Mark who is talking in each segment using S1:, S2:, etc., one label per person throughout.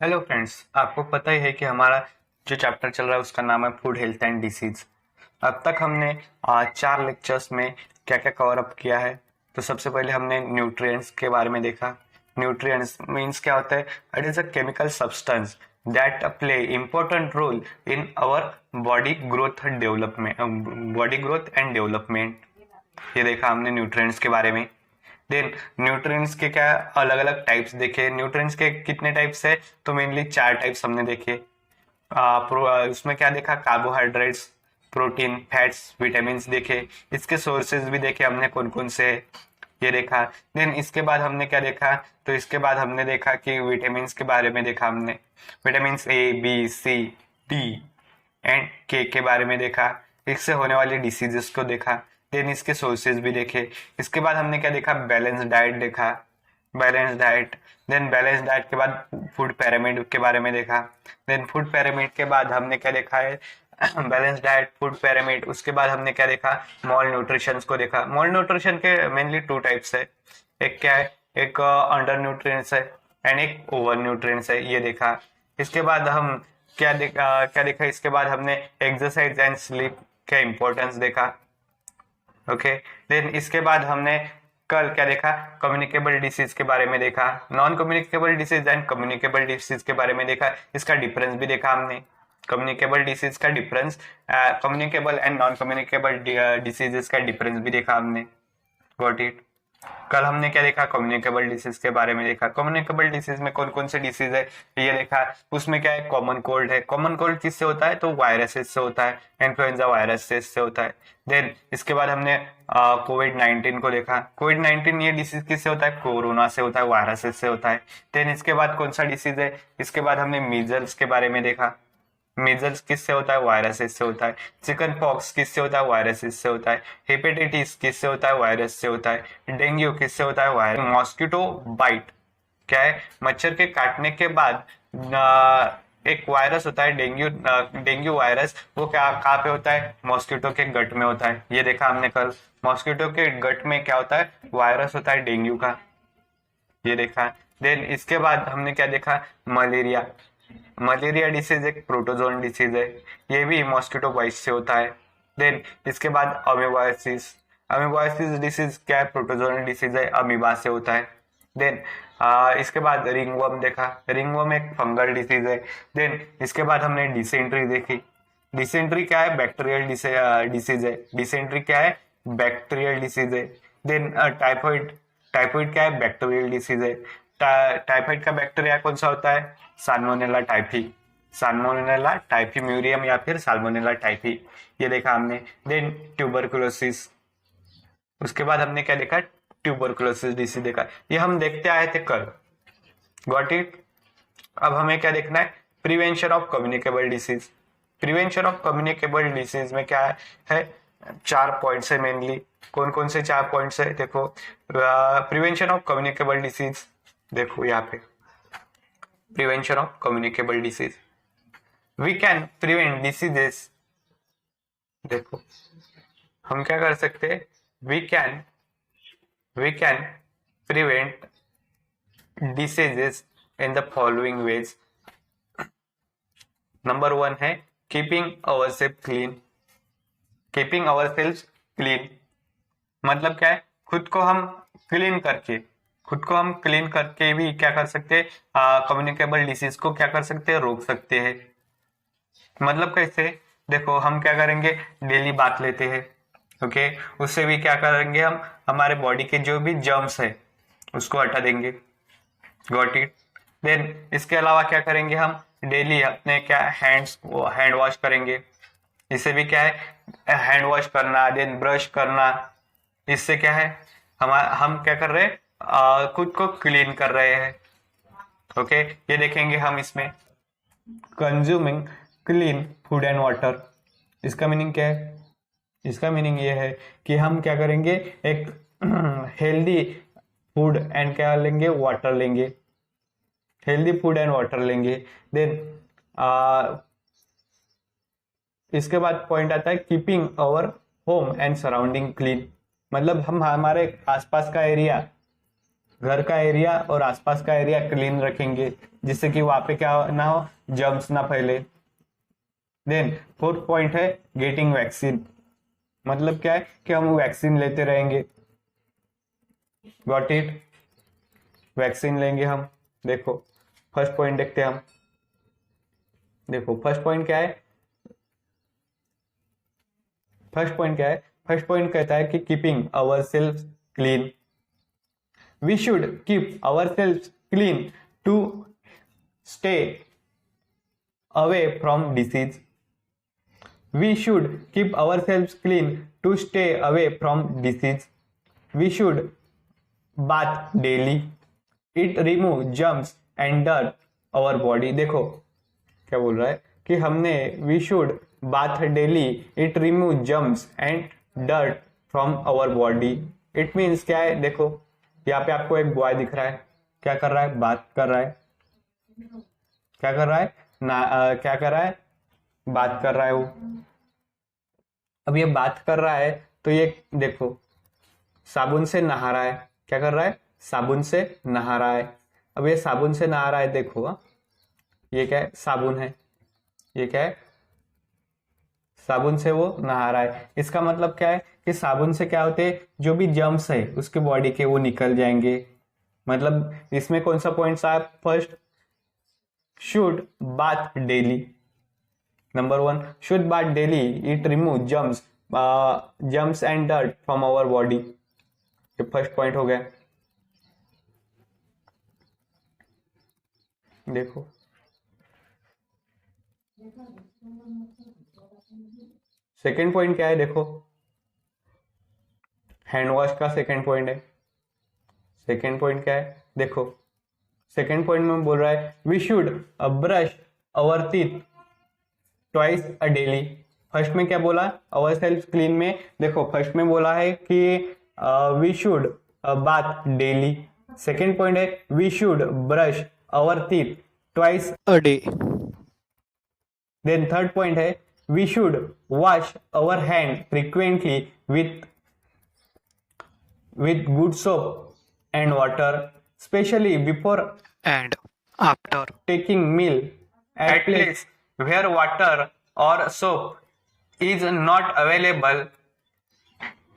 S1: Hello friends, आपको पता ही है कि हमारा जो चैप्टर चल रहा है उसका नाम है फूड हेल्थ एंड डिसीज। अब तक हमने 4 लेक्चर्स में क्या क्या कवर अप किया है। तो सबसे पहले हमने न्यूट्रिएंट्स के बारे में देखा। न्यूट्रिएंट्स मीन्स क्या होता है? It is a chemical substance that play important role in our body growth and development. ये देखा हमने न्यूट्रिएंट्स के बारे में। देन न्यूट्रिएंट्स के क्या अलग अलग टाइप्स देखे। न्यूट्रिएंट्स के कितने टाइप्स है? तो मेनली 4 टाइप्स हमने देखे। उसमें क्या देखा? कार्बोहाइड्रेट्स, प्रोटीन, फैट्स, विटामिन देखे। इसके सोर्सेज भी देखे हमने कौन कौन से है, ये देखा। देन इसके बाद हमने क्या देखा? तो इसके बाद हमने देखा कि विटामिन के बारे में देखा हमने। Vitamin A, B, C, D and K बारे में देखा। इससे होने वाली डिसीजेस को देखा। देन इसके सोर्सेज भी देखे। इसके बाद हमने क्या देखा? बैलेंस डाइट देखा। Balance diet. Then balance diet के बाद फूड पिरामिड के बारे में देखा। देन फूड पिरामिड के बाद हमने क्या देखा है? Balance diet, food pyramid. उसके बाद हमने क्या देखा? मॉल न्यूट्रिशन को देखा। मॉल न्यूट्रिशन के मेनली 2 टाइप्स है। एक क्या है? एक अंडर न्यूट्रिएंट्स है एंड एक ओवर न्यूट्रिएंट्स है, ये देखा। इसके बाद हम क्या देखा? इसके बाद हमने एक्सरसाइज एंड स्लीप का इम्पोर्टेंस देखा। ओके। देन इसके बाद हमने कल क्या देखा? कम्युनिकेबल डिसीज के बारे में देखा। Non communicable disease and communicable disease के बारे में देखा। इसका डिफरेंस भी देखा हमने। कम्युनिकेबल डिसीज का difference, communicable and non communicable diseases का डिफरेंस भी देखा हमने। Got it. कल हमने क्या देखा? कम्युनिकेबल डिसीज के बारे में देखा। कम्युनिकेबल डिसीज में कौन कौन से डिसीज है ये देखा। उसमें क्या है? कॉमन कोल्ड है। कॉमन कोल्ड किससे होता है? तो वायरसेस से होता है। इन्फ्लुएंजा वायरस से होता है। देन इसके बाद हमने कोविड-19 को देखा। कोविड-19 ये डिसीज किससे होता है? कोरोना से होता है, वायरसेस से होता है। देन इसके बाद कौन सा डिसीज है? इसके बाद हमने मीजल्स के बारे में देखा। मीजल्स किससे होता है? वायरसेस से होता है। चिकन पॉक्स किससे होता है? वायरसेस से होता है। हेपेटाइटिस किससे होता है? वायरस से होता है। डेंगू किससे होता है? वायरस। मॉस्किटो बाइट क्या है? मच्छर के काटने के बाद एक वायरस होता है डेंगू वायरस। वो क्या कहाँ पे होता है? मॉस्किटो के गट में होता है। ये देखा हमने कल। मॉस्किटो के गट में क्या होता है? वायरस होता है डेंगू का, ये देखा। देन इसके बाद हमने क्या देखा? मलेरिया। मलेरिया डिसीज एक प्रोटोजोन डिसीज है। ये भी मॉस्किटो बाइट से होता है। देन इसके बाद अमीबाइसिस। अमीबाइसिस डिसीज क्या है? प्रोटोजोन डिसीज है, अमीबा से होता है। देन इसके बाद रिंगवर्म देखा। रिंगवर्म एक फंगल डिसीज है। देन इसके बाद हमने डिसेंट्री देखी। डिसेंट्री क्या है? बैक्टीरियल डिसीज है। डिसेंट्री क्या है? बैक्टीरियल डिसीज है। Then typhoid. टाइफाइड क्या है? बैक्टीरियल डिसीज है। टाइफाइड का बैक्टीरिया कौन सा होता है? Salmonella typhi. Salmonella typhi murium या फिर साल्मोनेला टाइफी, ये देखा हमने। Then tuberculosis. उसके बाद हमने क्या देखा? ट्यूबरकुलोसिस डिसीज देखा। ये हम देखते आए थे कल। Got it. अब हमें क्या देखना है? Prevention of communicable disease. Prevention of communicable disease में क्या है? 4 पॉइंट्स है मेनली। कौन कौन से 4 पॉइंट्स है? देखो, प्रिवेंशन ऑफ कम्युनिकेबल डिसीज। देखो यहाँ पे, prevention of communicable disease, we can prevent diseases. देखो हम क्या कर सकते हैं? We can we can prevent diseases in the following ways. Number 1 है keeping our self clean. Keeping our self clean मतलब क्या है? खुद को हम क्लीन करके भी क्या कर सकते हैं? कम्युनिकेबल डिसीज को क्या कर सकते हैं? रोक सकते हैं। मतलब कैसे? देखो हम क्या करेंगे? डेली बात लेते हैं। ओके। उससे भी क्या करेंगे? हम हमारे बॉडी के जो भी जर्म्स है उसको हटा देंगे। Got it. देन इसके अलावा क्या करेंगे? हम डेली अपने क्या हैंड वॉश करेंगे। इससे भी क्या है? हैंड वॉश करना, देन ब्रश करना। इससे क्या है? हम क्या कर रहे हैं? खुद को क्लीन कर रहे हैं। ओके। ये देखेंगे हम इसमें। Consuming clean food and water, इसका मीनिंग क्या है? इसका मीनिंग ये है कि हम क्या करेंगे? एक हेल्दी फूड एंड क्या लेंगे? वाटर लेंगे। हेल्दी फूड एंड वाटर लेंगे। देन इसके बाद पॉइंट आता है keeping our home and surrounding clean. मतलब हम हमारे आसपास का एरिया घर का एरिया और आसपास का एरिया क्लीन रखेंगे, जिससे कि वहां पे क्या ना हो, जर्म्स ना फैले। देन फोर्थ पॉइंट है गेटिंग वैक्सीन। मतलब क्या है कि हम वैक्सीन लेते रहेंगे। Got it? वैक्सीन लेंगे हम। देखो फर्स्ट पॉइंट देखते हैं हम। देखो फर्स्ट पॉइंट क्या है? फर्स्ट पॉइंट कहता है कि keeping our self clean. We should keep our self clean to stay away from disease. We should keep ourselves clean to stay away from disease. We should bath daily. It remove germs and dirt our body. देखो क्या बोल रहा है कि हमने we should bath daily. It remove germs and dirt from our body. It means क्या है? देखो यहाँ पे आपको एक बॉय दिख रहा है, क्या कर रहा है? बात कर रहा है। क्या कर रहा है? क्या कर रहा है? बात कर रहा है वो। अब ये बात कर रहा है तो ये देखो साबुन से नहा रहा है। क्या कर रहा है? साबुन से नहा रहा है। अब ये साबुन से नहा रहा है, देखो ये क्या है? साबुन है। ये क्या है? साबुन से वो नहा रहा है। इसका मतलब क्या है कि साबुन से क्या होते हैं, जो भी जर्म्स है उसके बॉडी के वो निकल जाएंगे। मतलब इसमें कौन सा पॉइंट आया? First, should bath daily. Number 1, should bath daily. It remove germs and dirt from our body. ये फर्स्ट पॉइंट हो गया। देखो सेकेंड पॉइंट क्या है? देखो हैंड वॉश का सेकेंड पॉइंट है। सेकेंड पॉइंट क्या है? देखो सेकेंड पॉइंट में बोल रहा है we should brush our teeth twice a daily. First में क्या बोला? अवर सेल्फ क्लीन में देखो फर्स्ट में बोला है कि we should bath daily. Second point है we should brush our teeth twice a day. Then third point है we should wash our hand frequently with good soap and water, especially before
S2: and after
S1: taking meal at place where water or soap is not available.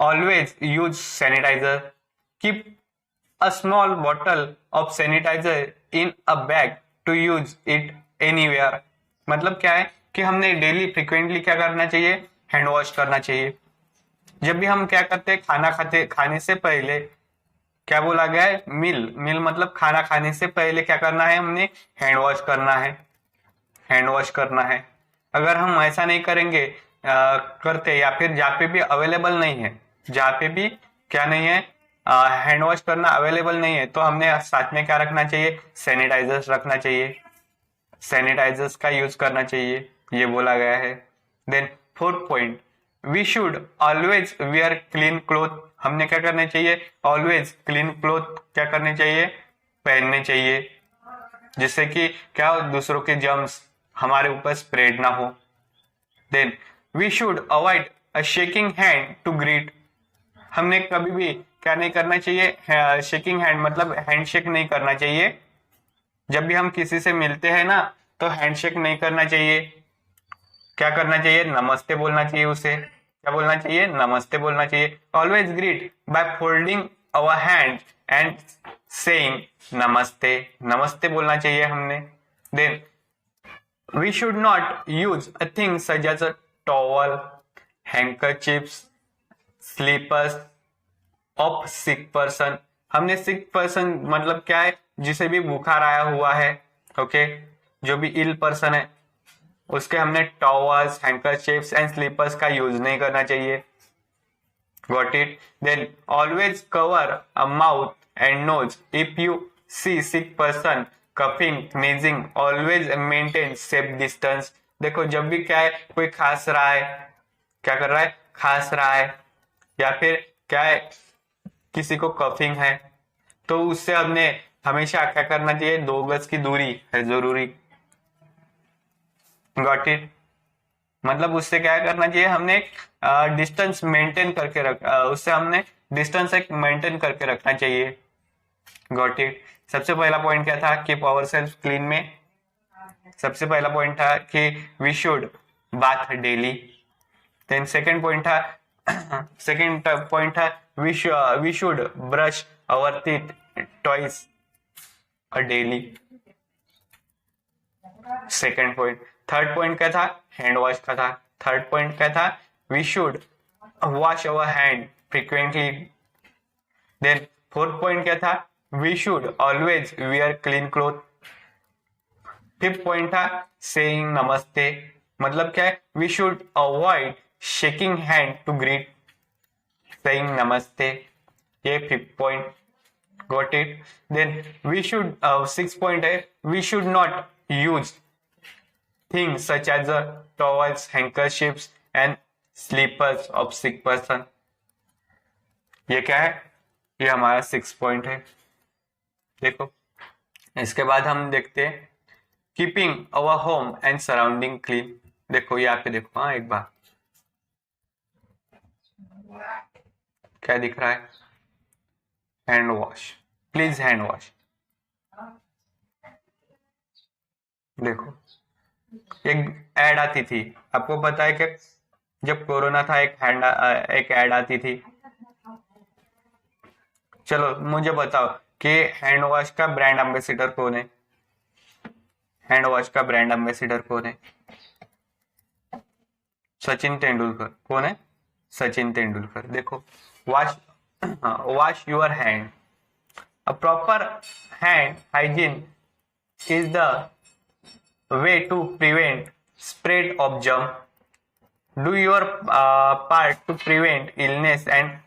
S1: Always use sanitizer. Keep a small bottle of sanitizer in a bag to use it anywhere. मतलब क्या है कि हमने daily frequently क्या करना चाहिए? Hand wash करना चाहिए। जब भी हम क्या करते हैं, खाने से पहले क्या बोला गया है? मील मतलब खाना खाने से पहले क्या करना है? हमने हैंड वॉश करना है। हैंड वॉश करना है। अगर हम ऐसा नहीं करेंगे करते, या फिर जहाँ पे भी अवेलेबल नहीं है, जहाँ पे भी क्या नहीं है, हैंड वॉश करना अवेलेबल नहीं है, तो हमने साथ में क्या रखना चाहिए? सैनिटाइजर्स रखना चाहिए। सैनिटाइजर्स का यूज करना चाहिए, ये बोला गया है। Then fourth point, we should always wear clean cloth. हमने क्या करना चाहिए? ऑलवेज क्लीन क्लोथ क्या करने चाहिए? पहनने चाहिए, जिससे कि क्या हो, दूसरों के जर्म्स हमारे ऊपर स्प्रेड ना हो। Then we should avoid a shaking hand to greet. हमने कभी भी क्या नहीं करना चाहिए? शेकिंग हैंड मतलब हैंडशेक नहीं करना चाहिए। जब भी हम किसी से मिलते हैं ना, तो हैंडशेक नहीं करना चाहिए। क्या करना चाहिए? नमस्ते बोलना चाहिए उसे। क्या बोलना चाहिए? नमस्ते बोलना चाहिए। Always greet by folding our hand and saying namaste. Namaste बोलना चाहिए हमने। Then we should not use a thing such as a towel, handkerchiefs, slippers of sick person. हमने सिक पर्सन मतलब क्या है? जिसे भी बुखार आया हुआ है, ओके, जो भी इल पर्सन है, उसके हमने टॉवल्स, हैंकरचिप्स एंड स्लीपर्स का यूज नहीं करना चाहिए। Got it? Then always cover a mouth and nose if you see sick person coughing, sneezing, always maintain safe distance. देखो जब भी क्या है, कोई खांस रहा है, क्या कर रहा है? खांस रहा है, या फिर क्या है, किसी को कफिंग है, तो उससे हमने हमेशा क्या करना चाहिए? 2 गज की दूरी है जरूरी। Got it? मतलब उससे क्या करना चाहिए? हमने डिस्टेंस मेंटेन करके उससे हमने डिस्टेंस एक मेंटेन करके रखना चाहिए। Got it. सबसे पहला पॉइंट क्या था, कीप आवर सेल्फ क्लीन में सबसे पहला पॉइंट था कि we should bath daily. Then second point था we should brush our teeth twice a daily. Second point. Third point क्या था, हैंड वॉश का था। थर्ड पॉइंट क्या था, we should wash our hand frequently. Then fourth point क्या था, we should always wear clean cloth. Fifth point था saying namaste, मतलब क्या है, we should avoid shaking hand to greet, saying namaste, ये fifth point. Got it. Then we should six point है, we should not use things such as towels, handkerchiefs and slippers of sick person। ये क्या है, ये हमारा 6 point है। देखो इसके बाद हम देखते हैं keeping our home and surrounding clean. देखो यहाँ पे देखो, हाँ एक बार क्या दिख रहा है, hand wash, please hand wash. देखो एक ऐड आती थी, आपको पता है कि जब कोरोना था एक ऐड आती थी। चलो मुझे बताओ कि हैंड वॉश का ब्रांड एम्बेसडर कौन है, हैंड वॉश का ब्रांड एम्बेसडर कौन है, सचिन तेंदुलकर। कौन है, सचिन तेंदुलकर। देखो wash wash your hand, a proper hand hygiene is the way to prevent spread of germ. Do your part to prevent illness and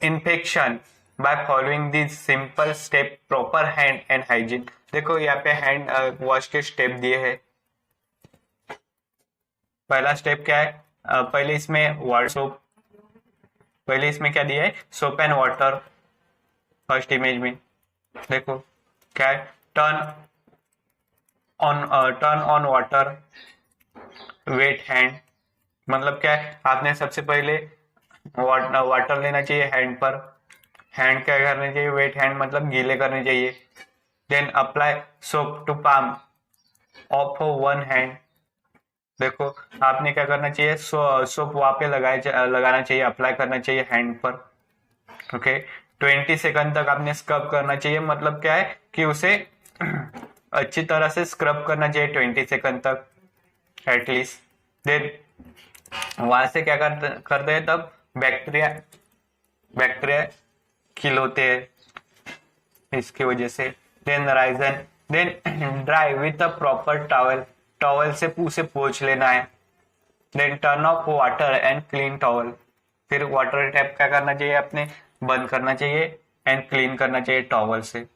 S1: infection by following these simple step, proper hand and hygiene। देखो यहाँ पे hand wash के step दिए हैं। पहला step क्या है, पहले इसमें क्या दिया है, soap and water. First image में देखो क्या है, turn on water weight hand, मतलब क्या है, आपने सबसे पहले वाटर लेना चाहिए हैंड पर। हैंड क्या करने चाहिए, वेट हैंड मतलब गीले करने चाहिए। Then apply soap to palm of one hand. देखो आपने क्या करना चाहिए, सोप वहां पे लगाना चाहिए, अप्लाई करना चाहिए हैंड पर। ओके 20 सेकंड तक आपने स्क्रब करना चाहिए, मतलब क्या है कि उसे अच्छी तरह से स्क्रब करना चाहिए 20 सेकंड तक एटलीस्ट। देन वहां से क्या करते हैं तब बैक्टीरिया किल होते हैं इसकी वजह से। देन राइजन, then dry with a proper towel, towel से उसे पोंछ लेना है। Then turn off water and clean towel, फिर वाटर टैप क्या करना चाहिए, अपने बंद करना चाहिए एंड क्लीन करना चाहिए टॉवल से।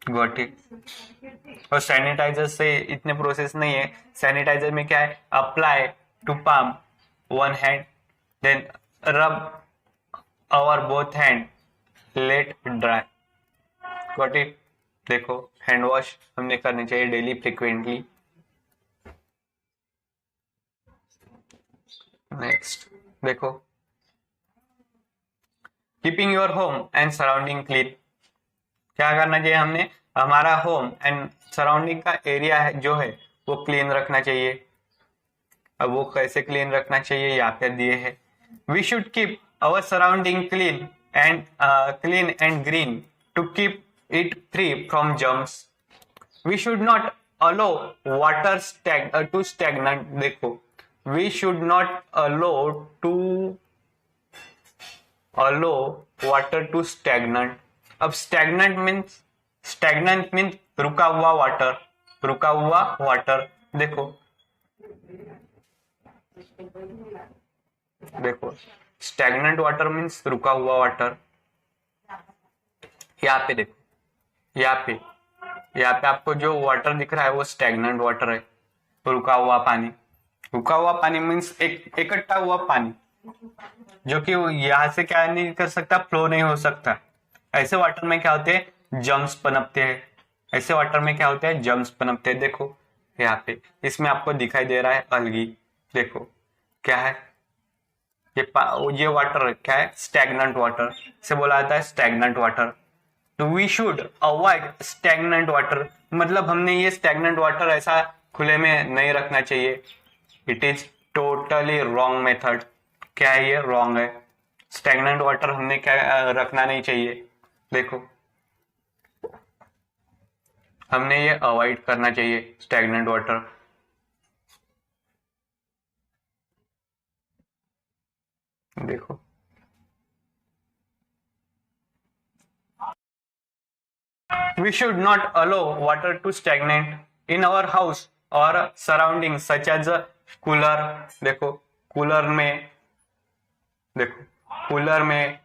S1: Got it. और सैनिटाइजर से इतने प्रोसेस नहीं है, सैनिटाइजर में क्या है, apply to palm one hand, then rub our both hand, let dry. Got it. देखो हैंड वॉश हमने करनी चाहिए डेली फ्रिक्वेंटली। नेक्स्ट देखो keeping your home and surrounding clean, क्या करना चाहिए हमने, हमारा होम एंड सराउंडिंग का एरिया है जो है वो क्लीन रखना चाहिए। अब वो कैसे क्लीन रखना चाहिए यहाँ पे दिए है, we should keep our surrounding clean and green to keep it free from germs. We should not allow water to stagnant. देखो we should not allow water to stagnant. अब स्टैग्नेंट मीन्स रुका हुआ वाटर। देखो stagnant water means रुका हुआ water. यहाँ पे देखो, यहाँ पे आपको जो वाटर दिख रहा है वो स्टैग्नेंट वाटर है, रुका हुआ पानी मीन्स इकट्ठा हुआ पानी जो कि यहाँ से क्या नहीं कर सकता, फ्लो नहीं हो सकता। ऐसे वाटर में क्या होते हैं, जर्म्स पनपते हैं। देखो यहाँ पे इसमें आपको दिखाई दे रहा है अलगी। देखो क्या है, ये वाटर क्या है, स्टैग्नेंट वाटर से बोला जाता है स्टैग्नेंट वाटर। तो we should avoid stagnant water, मतलब हमने ये स्टैग्नेंट वाटर ऐसा खुले में नहीं रखना चाहिए। It is totally wrong method. क्या है ये? रॉन्ग है। स्टैग्नेंट वाटर हमने क्या रखना नहीं चाहिए। देखो हमने ये अवॉइड करना चाहिए स्टैग्नेंट वाटर। देखो we should not allow water to stagnate in our house or surroundings such as a cooler। देखो कूलर में, देखो कूलर में,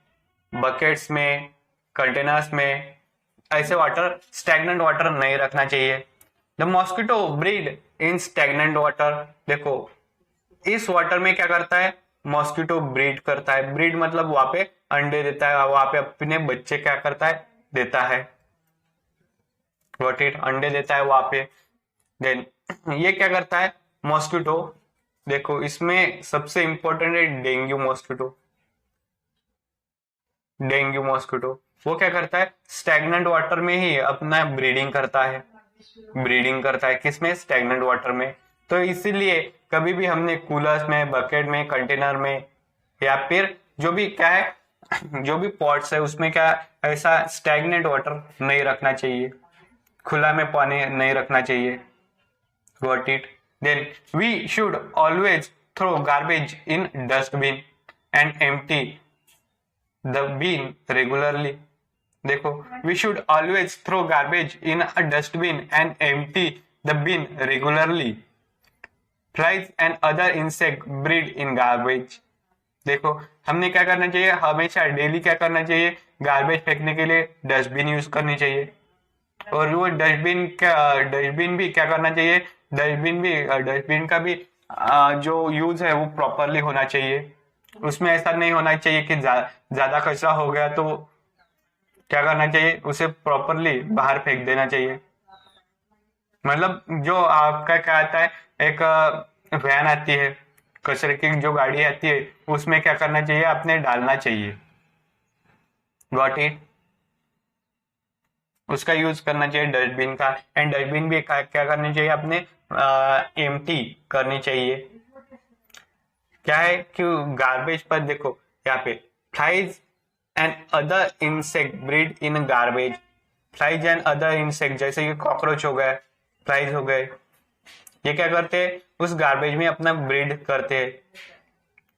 S1: बकेट्स में, कंटेनर्स में ऐसे वाटर, स्टैग्नेंट वाटर नहीं रखना चाहिए। The mosquito breed in stagnant water. देखो इस वाटर में क्या करता है? मॉस्किटो ब्रीड करता है। ब्रीड मतलब वहां पे अंडे देता है, वहां पे अपने बच्चे क्या करता है? देता है। अंडे देता है वहां पे। देन ये क्या करता है? मॉस्किटो, देखो इसमें सबसे इंपॉर्टेंट है डेंगू मॉस्किटो। डेंगू मॉस्किटो वो क्या करता है? स्टैग्नेंट वाटर में ही अपना ब्रीडिंग करता है। ब्रीडिंग करता है किसमें? स्टैग्नेंट वाटर में। तो इसीलिए कभी भी हमने कूलर्स में, बकेट में, कंटेनर में या फिर जो भी क्या है, जो भी पॉट्स है उसमें क्या ऐसा स्टैग्नेंट वाटर नहीं रखना चाहिए, खुला में पानी नहीं रखना चाहिए। Got it? Then we should always throw garbage in dustbin and empty the bin regularly। देखो we should always throw garbage in a dustbin and empty the bin regularly। Flies and other insect breed in garbage। देखो हमने क्या करना चाहिए? हमेशा daily क्या करना चाहिए? गार्बेज फेंकने के लिए डस्टबिन यूज करनी चाहिए। और वो डस्टबिन भी क्या करना चाहिए? डस्टबिन का भी जो यूज है वो प्रॉपरली होना चाहिए। उसमें ऐसा नहीं होना चाहिए कि ज्यादा कचरा हो गया तो क्या करना चाहिए? उसे प्रॉपरली बाहर फेंक देना चाहिए। मतलब जो आपका क्या आता है, एक वैन आती है, कचरे की जो गाड़ी आती है, उसमें क्या करना चाहिए? आपने डालना चाहिए। Got it? उसका यूज करना चाहिए डस्टबिन का। एंड डस्टबिन भी क्या करनी चाहिए? अपने एम्प्टी करनी चाहिए। क्या है कि गार्बेज पर देखो यहाँ पे flies and other insect breed in garbage. Flies and other insect जैसे कि कॉकरोच हो गए, फ्लाइज हो गए, ये क्या करते हैं? उस गार्बेज में अपना ब्रीड करते हैं।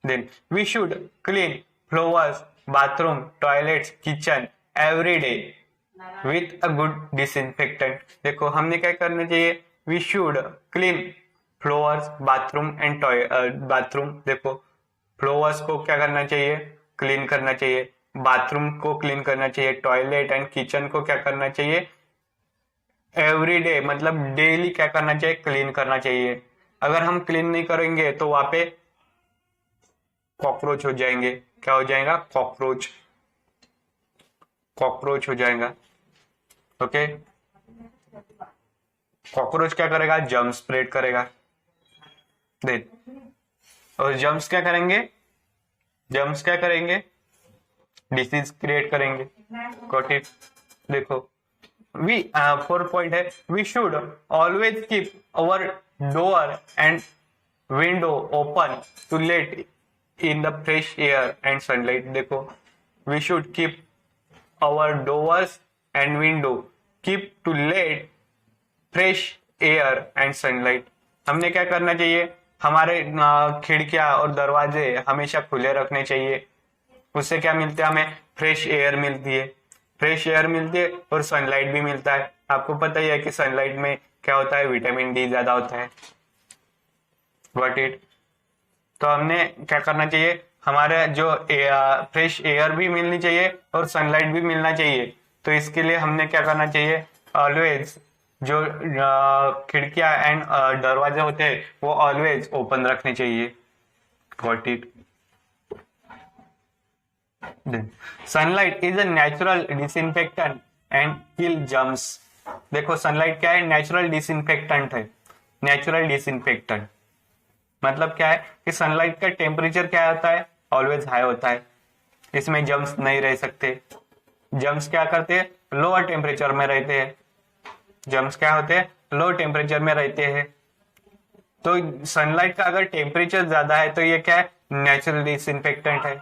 S1: Then we should clean floors, bathroom, toilets, kitchen every day with a good disinfectant. देखो हमने क्या करना चाहिए? We should clean floors, bathroom and bathroom. देखो फ्लोर्स को क्या करना चाहिए? क्लीन करना चाहिए। बाथरूम को क्लीन करना चाहिए। टॉयलेट एंड किचन को क्या करना चाहिए? एवरी डे मतलब डेली क्या करना चाहिए? क्लीन करना चाहिए। अगर हम क्लीन नहीं करेंगे तो वहां पे कॉकरोच हो जाएंगे। क्या हो जाएगा? कॉकरोच। कॉकरोच हो जाएगा। ओके, कॉकरोच क्या करेगा? जर्म स्प्रेड करेगा। देन और जर्म्स क्या करेंगे? जर्म्स क्या करेंगे? डिसीज क्रिएट करेंगे। Got it? देखो वी 4 पॉइंट है, we should always keep our door and window open to let in the fresh air and sunlight. देखो we should keep our doors and window keep to let fresh air and sunlight। हमने क्या करना चाहिए? हमारे खिड़कियां और दरवाजे हमेशा खुले रखने चाहिए। उससे क्या मिलता है? हमें फ्रेश एयर मिलती है। फ्रेश एयर मिलती है और सनलाइट भी मिलता है। आपको पता ही है कि सनलाइट में क्या होता है? विटामिन डी ज्यादा होता है। What it? तो हमने क्या करना चाहिए? हमारे जो फ्रेश एयर भी मिलनी चाहिए और सनलाइट भी मिलना चाहिए। तो इसके लिए हमने क्या करना चाहिए? ऑलवेज जो खिड़कियां एंड दरवाजे होते हैं वो ऑलवेज ओपन रखने चाहिए। Got it? Sunlight is a natural disinfectant and kill germs. देखो सनलाइट क्या है? नेचुरल डिसइंफेक्टेंट है। नेचुरल डिसइंफेक्टेंट मतलब क्या है कि सनलाइट का टेम्परेचर क्या होता है? ऑलवेज हाई होता है। इसमें जर्म्स नहीं रह सकते। जर्म्स क्या करते हैं? लोअर टेम्परेचर में रहते हैं। जर्म्स क्या होते हैं? लो टेम्परेचर में रहते हैं। तो सनलाइट का अगर टेम्परेचर ज्यादा है तो ये क्या है? नेचुरल डिसइंफेक्टेंट है।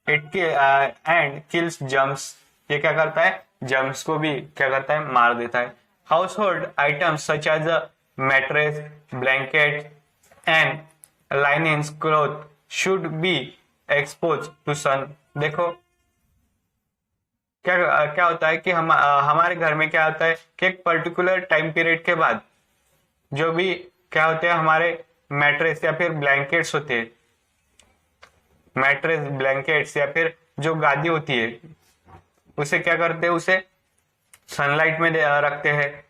S1: It and kills germs. ये क्या करता है? जर्म्स को भी क्या करता है? मार देता है। Household items such as mattress, blanket and linings, cloth should be expose to sun. देखो क्या क्या होता है कि हमारे घर में क्या होता है कि एक पर्टिकुलर टाइम पीरियड के बाद जो भी क्या होते हैं हमारे मैट्रेस या फिर ब्लैंकेट्स होते हैं, मैट्रेस ब्लैंकेट्स या फिर जो गादी होती है, उसे क्या करते हैं? उसे सनलाइट में रखते हैं।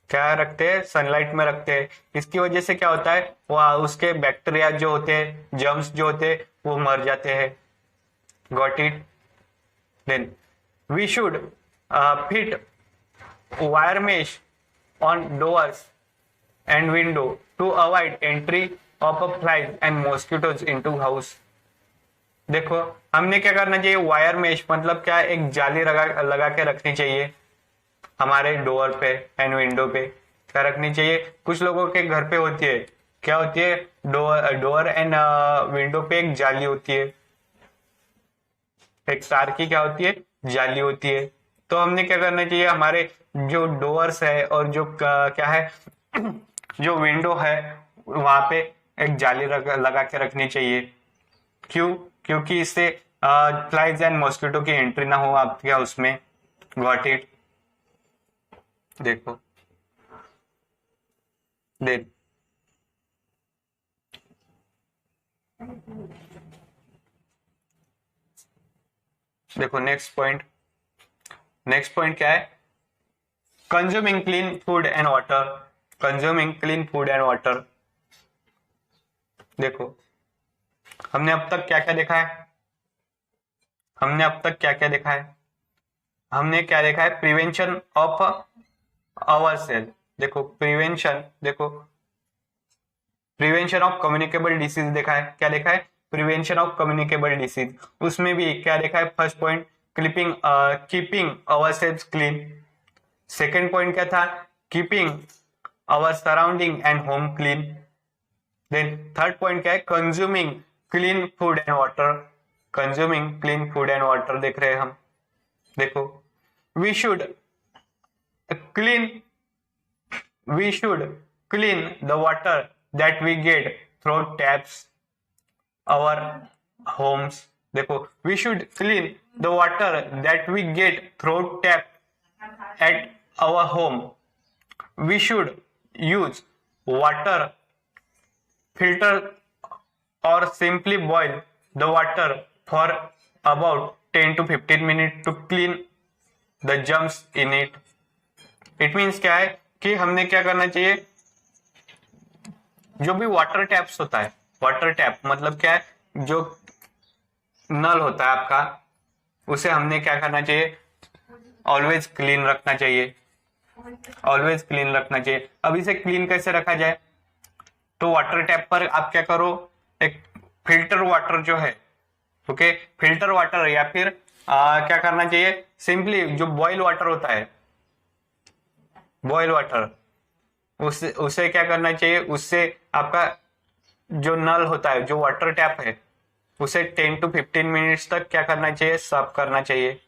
S1: क्या रखते हैं? सनलाइट में रखते हैं। इसकी वजह से क्या होता है? वो उसके बैक्टीरिया जो होते हैं, जर्म्स जो होते हैं, वो मर जाते हैं। Got it? Then we should fit wire mesh on doors and window to avoid entry of flies and mosquitoes into house। देखो हमने क्या करना चाहिए? वायर मेश मतलब क्या? एक जाली लगा के रखनी चाहिए हमारे डोर पे एंड विंडो पे। क्या रखनी चाहिए? कुछ लोगों के घर पे होती है, क्या होती है? डोर एंड विंडो पे एक जाली होती है, एक तार की क्या होती है? जाली होती है। तो हमने क्या करना चाहिए? हमारे जो डोर्स है और जो क्या है जो विंडो है, वहां पे एक जाली लगा के रखनी चाहिए। क्यों? क्योंकि इससे फ्लाइज एंड मॉस्किटो की एंट्री ना हो आपके हाउस में। Got it? देखो देख देखो नेक्स्ट पॉइंट क्या है? Consuming clean food and water. Consuming clean food and water. देखो हमने अब तक क्या क्या देखा है? हमने अब तक क्या क्या देखा है? हमने क्या देखा है? Prevention of our cell. देखो प्रिवेंशन ऑफ कम्युनिकेबल डिसीज देखा है। क्या देखा है? Prevention of communicable disease. उसमें भी क्या देखा है? First point keeping our selves clean. Second point क्या था? Keeping our surrounding and home clean. Then third point क्या है? Consuming clean food and water. Consuming clean food and water देख रहे हैं हम। देखो we should clean we should clean the water that we get through taps our homes। देखो we should clean the water that we get through tap at our home। we should use water filter or simply boil the water for about 10 to 15 minutes to clean the germs in it। It means क्या है कि हमने क्या करना चाहिए? जो भी water taps होता है, वाटर टैप मतलब क्या है? जो नल होता है आपका, उसे हमने क्या करना चाहिए? ऑलवेज क्लीन रखना चाहिए। ऑलवेज क्लीन रखना चाहिए। अब इसे क्लीन कैसे रखा जाए? तो वाटर टैप पर आप क्या करो? एक फिल्टर वाटर जो है, ओके, फिल्टर वाटर या फिर क्या करना चाहिए? सिंपली जो बॉइल वाटर होता है, बॉइल वाटर, उसे उसे क्या करना चाहिए? उससे आपका जो नल होता है, जो वाटर टैप है, उसे 10 टू 15 मिनट्स तक क्या करना चाहिए? साफ करना चाहिए।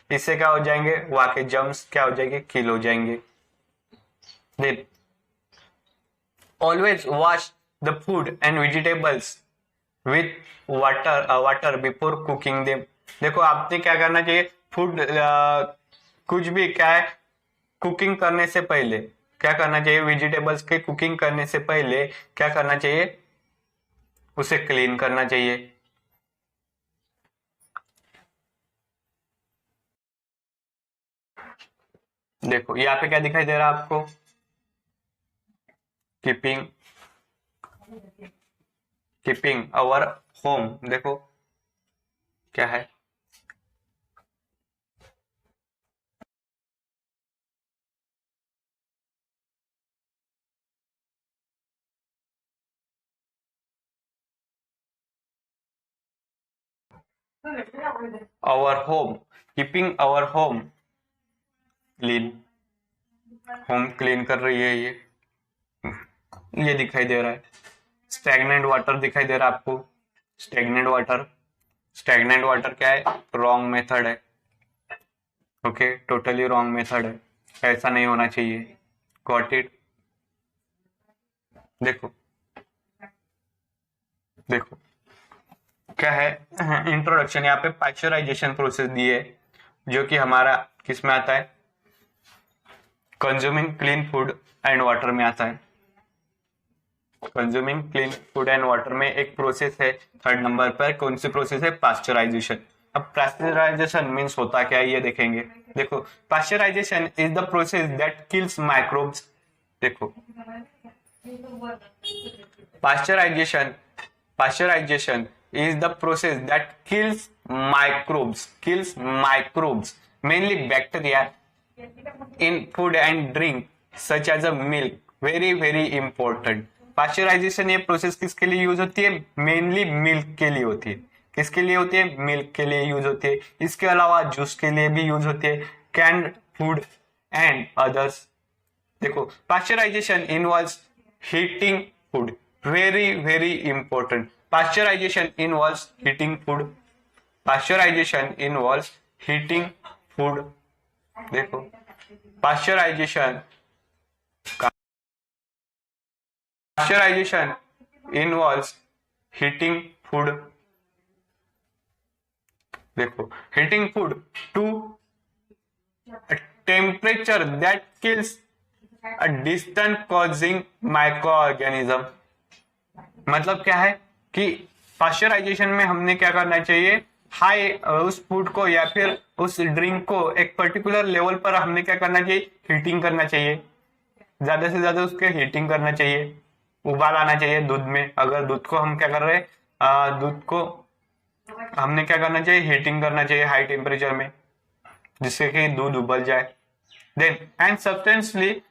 S1: इससे क्या हो जाएंगे? वहां के जर्म्स क्या हो जाएंगे? किल हो जाएंगे। Then always wash the food and vegetables with water before cooking them. देखो आपने क्या करना चाहिए? फूड कुछ भी क्या है, कुकिंग करने से पहले क्या करना चाहिए? वेजिटेबल्स के कुकिंग करने से पहले क्या करना चाहिए? उसे क्लीन करना चाहिए। देखो यहाँ पे क्या दिखाई दे रहा है आपको? Keeping keeping our home. देखो क्या है? Our home, keeping our home clean, home clean कर रही है ये दिखाई दे रहा है। स्टैग्नेंट वाटर दिखाई दे रहा है आपको, स्टैग्नेंट वाटर, स्टैग्नेंट वाटर क्या है, रॉन्ग मेथड है, ओके, टोटली रॉन्ग मेथड है, ऐसा नहीं होना चाहिए, गॉट इट। देखो देखो क्या है, इंट्रोडक्शन यहाँ पे पाश्चराइजेशन प्रोसेस दी है, जो कि हमारा किस में आता है, consuming clean food and water में आता है। Consuming clean food and water में एक प्रोसेस है, थर्ड नंबर पर कौन सी प्रोसेस है, पाश्चराइजेशन। अब पाश्चराइजेशन मीन्स होता क्या है ये देखेंगे। देखो, pasteurisation is the process that kills microbes. देखो, pasteurisation, pasteurisation is the process that kills microbes, mainly bacteria in food and drink such as a milk, very important। Pasteurisation ये process किसके लिए यूज होती है, मेनली मिल्क के लिए होती है। किसके लिए होती है, मिल्क के लिए यूज होती है। इसके अलावा जूस के लिए भी यूज होती है, कैंड फूड एंड अदर्स। देखो, pasteurisation involves heating food, very important। Pasteurization involves heating food, pasteurization involves heating food। देखो, pasteurization involves heating food। देखो, heating food to a temperature that kills a distant causing microorganism। मतलब क्या है कि pasteurisation में हमने क्या करना चाहिए, हाई उस फूड को या फिर उस ड्रिंक को एक पर्टिकुलर लेवल पर हमने क्या करना चाहिए, हीटिंग करना चाहिए, ज्यादा से ज्यादा उसके हीटिंग करना चाहिए, उबाल आना चाहिए दूध में। अगर दूध को हम क्या कर रहे हैं, दूध को हमने क्या करना चाहिए, हीटिंग करना चाहिए हाई टेम्परेचर में, जिससे कि दूध उबल जाए। Then and substantially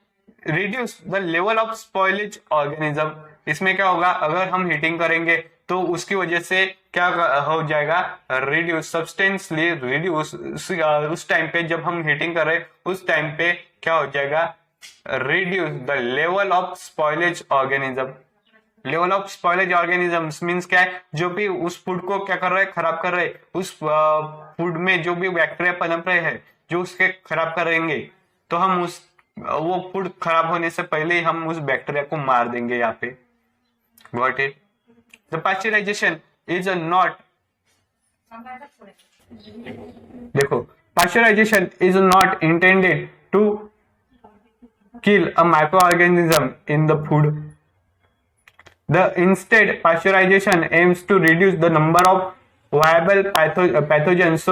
S1: reduce the level of spoilage organism. इसमें क्या होगा, अगर हम हीटिंग करेंगे तो उसकी वजह से क्या हो जाएगा, रिड्यूस, सब्सटेंशियली रिड्यूस। उस टाइम पे जब हम हीटिंग कर रहे हैं उस टाइम पे क्या हो जाएगा, reduce the level of spoilage organism. Level of spoilage organisms means क्या है, जो भी उस फूड को क्या कर रहे हैं, खराब कर रहे हैं, उस फूड में जो भी बैक्टीरिया पनप रहे हैं जो उसके खराब करेंगे, तो हम उस वो फूड खराब होने से पहले ही हम उस बैक्टीरिया को मार देंगे यहाँ पे। Got it. The pasteurisation is a not, देखो, pasteurisation is not intended to kill a microorganism in the food. The instead pasteurization aims to reduce the number of viable pathogens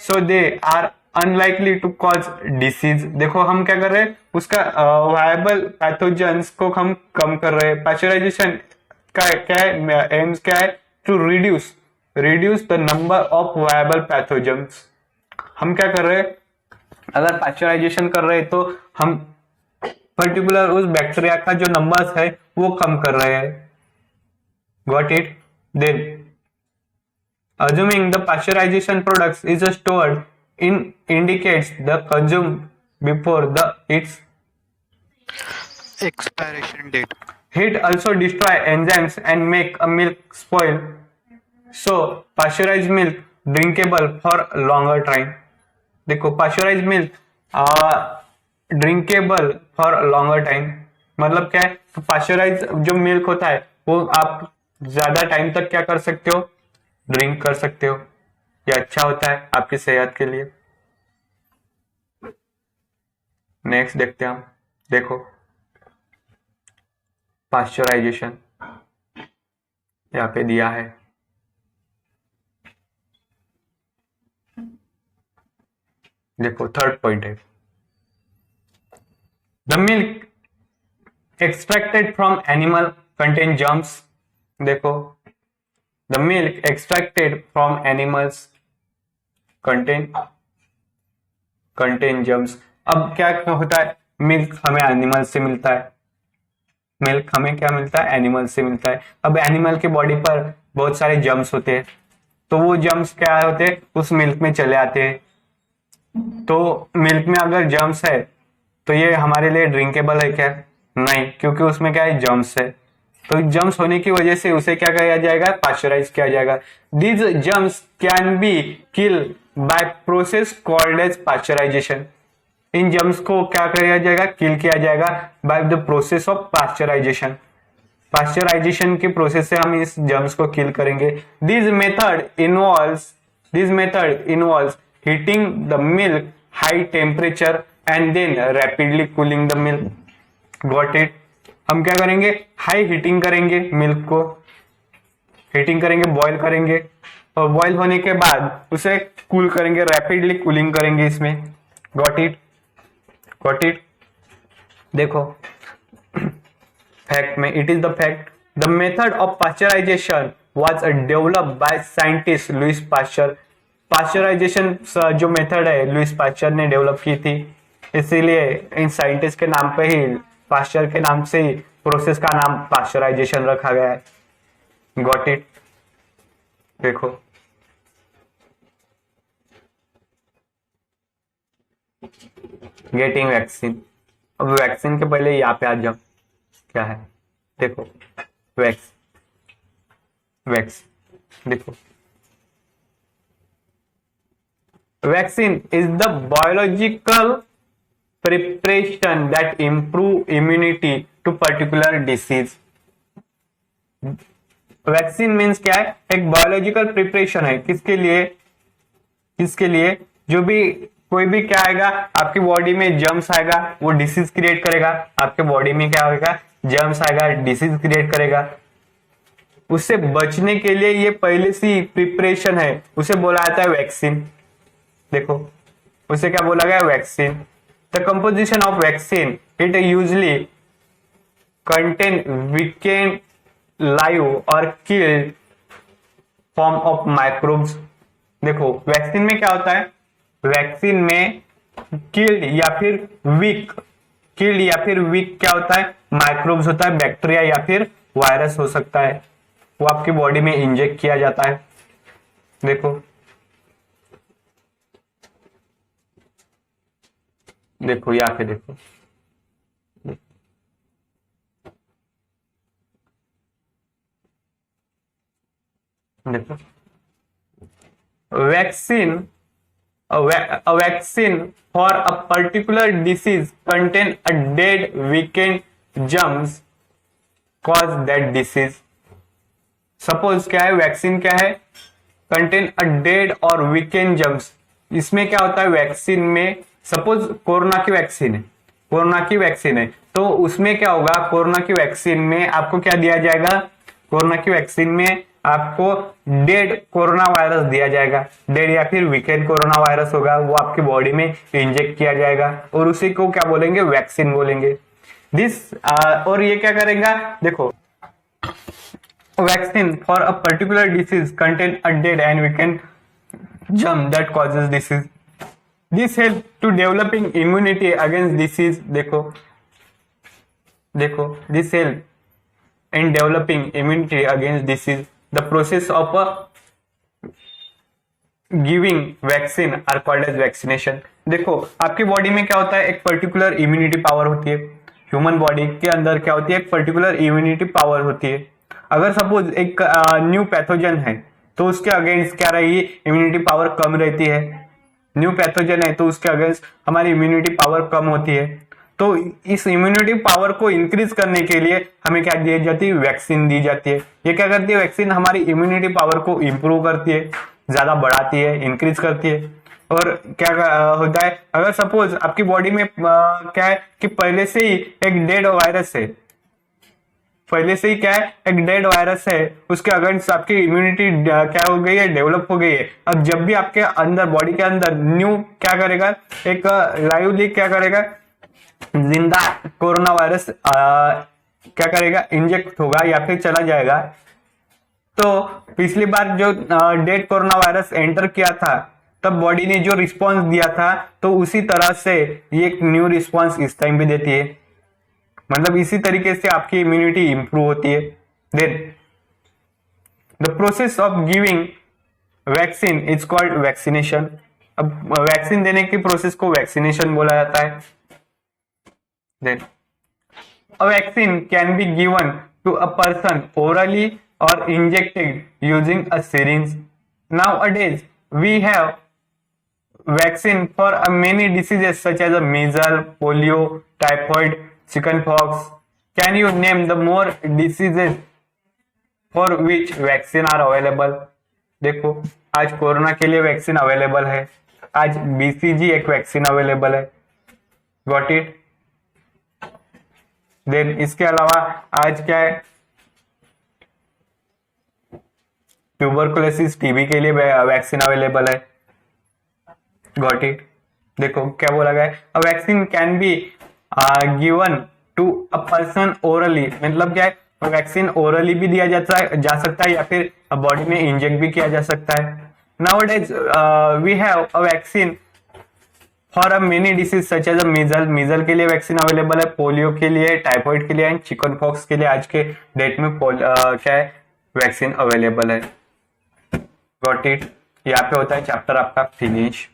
S1: so they are unlikely to cause disease। देखो, हम क्या कर रहे हैं, उसका viable pathogens को हम कम कर रहे हैं। पाश्चराइजेशन का क्या है, एम्स क्या है, to reduce the number of viable pathogens. हम क्या कर रहे हैं, अगर पाश्चराइजेशन कर रहे हैं तो हम पर्टिकुलर उस बैक्टीरिया का जो नंबर्स है वो कम कर रहे हैं। Got it. Then assuming the pasteurization products is stored in indicates the consume before the its
S2: expiration date.
S1: heat also destroy enzymes and make a milk spoil, so pasteurized milk drinkable for longer time। देखो, pasteurized milk drinkable for longer time मतलब क्या है, तो pasteurise जो milk होता है वो आप ज्यादा टाइम तक क्या कर सकते हो, ड्रिंक कर सकते हो। ये अच्छा होता है आपकी सेहत के लिए। नेक्स्ट देखते हैं हम। देखो, पाश्चराइजेशन यहाँ पे दिया है, देखो थर्ड पॉइंट है, the milk extracted from animal contain germs. देखो, the milk extracted from animals contain germs. अब क्या होता है, मिल्क हमें एनिमल से मिलता है, मिल्क हमें क्या मिलता है, एनिमल से मिलता है। अब एनिमल के बॉडी पर बहुत सारे जर्म्स होते हैं, तो वो जर्म्स क्या होते हैं, उस मिल्क में चले आते हैं। तो मिल्क में अगर जर्म्स है तो ये हमारे लिए ड्रिंकेबल है क्या? नहीं, क्योंकि उसमें क्या है, जर्म्स है। तो जर्म्स होने की वजह से उसे क्या किया जाएगा, पाश्चराइज किया जाएगा। These germs can be kill by process called as pasteurization. इन जर्म्स को क्या किया जाएगा, किल किया जाएगा by the process of pasteurization. Pasteurization के प्रोसेस से हम इस जर्म्स को किल करेंगे। This method involves heating the milk high temperature and then rapidly cooling the milk. Got it? हम क्या करेंगे, हाई हीटिंग करेंगे, मिल्क को हीटिंग करेंगे, बॉईल करेंगे, और बॉईल होने के बाद उसे कूल करेंगे, रैपिडली कूलिंग करेंगे इसमें। Got it? Got it? देखो फैक्ट में, it is the fact, the method of pasteurization was developed by scientist Louis Pasteur. Pasteurization जो मेथड है लुइस पाश्चर ने डेवलप की थी, इसीलिए इन साइंटिस्ट के नाम पे ही, पाश्चर के नाम से ही प्रोसेस का नाम पाश्चराइजेशन रखा गया है। Got it? देखो गेटिंग वैक्सीन। अब वैक्सीन के पहले यहाँ पे आ जाओ, क्या है देखो, वैक्स देखो, vaccine is the biological preparation that improve immunity to particular disease. Vaccine means क्या है, एक बायोलॉजिकल प्रिपरेशन है, किसके लिए, किसके लिए, जो भी कोई भी क्या आएगा आपकी बॉडी में, जर्म्स आएगा, वो डिसीज क्रिएट करेगा आपके बॉडी में, क्या होगा, जर्म्स आएगा, डिसीज क्रिएट करेगा। उससे बचने के लिए ये पहले से प्रिपरेशन है, उसे बोला जाता है वैक्सीन। देखो उसे क्या बोला गया, vaccine. The composition of vaccine, it usually contain weekend live और किल्ड फॉर्म ऑफ माइक्रोब्स। देखो वैक्सीन में क्या होता है, वैक्सीन में किल्ड या फिर वीक, किल्ड या फिर वीक क्या होता है, माइक्रोब्स होता है, बैक्टीरिया या फिर वायरस हो सकता है, वो आपकी बॉडी में इंजेक्ट किया जाता है। देखो देखो यहाँ पे देखो, देखो vaccine, a vaccine for a particular disease contain a dead weakened germs cause that disease। Suppose क्या है, वैक्सीन क्या है, कंटेन अ डेड और वीकेंड जर्म्स। इसमें क्या होता है वैक्सीन में, सपोज कोरोना की वैक्सीन है, कोरोना की वैक्सीन है, तो उसमें क्या होगा, कोरोना की वैक्सीन में आपको क्या दिया जाएगा, कोरोना की वैक्सीन में आपको डेड कोरोना वायरस दिया जाएगा, डेड या फिर वीकेंड कोरोना वायरस होगा, वो आपकी बॉडी में इंजेक्ट किया जाएगा और उसी को क्या बोलेंगे, वैक्सीन बोलेंगे। दिस और ये क्या करेगा, देखो vaccine for a particular disease contain a dead and weakened germ that causes disease. This help to developing immunity against disease. देखो देखो this help in developing immunity against disease. The process of giving vaccine are called as vaccination। देखो आपकी body में क्या होता है, एक particular immunity power होती है, ह्यूमन बॉडी के अंदर क्या होती है, एक पर्टिकुलर इम्यूनिटी पावर होती है। अगर सपोज एक न्यू पैथोजन है तो उसके अगेंस्ट क्या रहेगी, इम्यूनिटी पावर कम रहती है। न्यू पैथोजन है तो उसके अगेंस्ट हमारी इम्यूनिटी पावर कम होती है। तो इस इम्यूनिटी पावर को इंक्रीज करने के लिए हमें क्या दी जाती है, वैक्सीन दी जाती है। ये क्या करती है, वैक्सीन हमारी इम्यूनिटी पावर को इंप्रूव करती है, ज्यादा बढ़ाती है, इंक्रीज करती है। और क्या होता है, अगर सपोज आपकी बॉडी में क्या है कि पहले से ही एक डेड वायरस है, पहले से ही क्या है, एक डेड वायरस है, उसके अगेंस्ट आपकी इम्यूनिटी क्या हो गई है, डेवलप हो गई है। अब जब भी आपके अंदर, बॉडी के अंदर न्यू क्या करेगा, एक लाइवली क्या करेगा, जिंदा कोरोना वायरस क्या करेगा, इंजेक्ट होगा या फिर चला जाएगा। तो पिछली बार जो डेड कोरोना वायरस एंटर किया था, तब बॉडी ने जो रिस्पांस दिया था, तो उसी तरह से ये एक न्यू रिस्पांस इस टाइम भी देती है। मतलब इसी तरीके से आपकी इम्यूनिटी इंप्रूव होती है। Then the process of giving vaccine is called vaccination. अब वैक्सीन देने की प्रोसेस को वैक्सीनेशन बोला जाता है। Then a vaccine can be given to a person orally or injected using a syringe. Nowadays we have vaccine for many diseases such as measles, polio, typhoid, chickenpox. Can you name the more diseases for which vaccine are available? देखो आज corona के लिए vaccine available है, आज BCG एक vaccine available है। Got it. देन इसके अलावा आज क्या है, ट्यूबरकुलोसिस टीबी के लिए वैक्सीन अवेलेबल है। Got it. देखो क्या बोला गया है, a vaccine can be given to a person orally, मतलब क्या है, वैक्सीन ओरली भी दिया जा सकता है या फिर बॉडी में इंजेक्ट भी किया जा सकता है। Nowadays we have a vaccine for a many disease such as measle के लिए वैक्सीन अवेलेबल है, पोलियो के लिए, टाइफाइड के लिए एंड चिकन पॉक्स के लिए आज के डेट में क्या है, वैक्सीन अवेलेबल है। Got it. यहाँ पे होता है चैप्टर आपका फिनिश।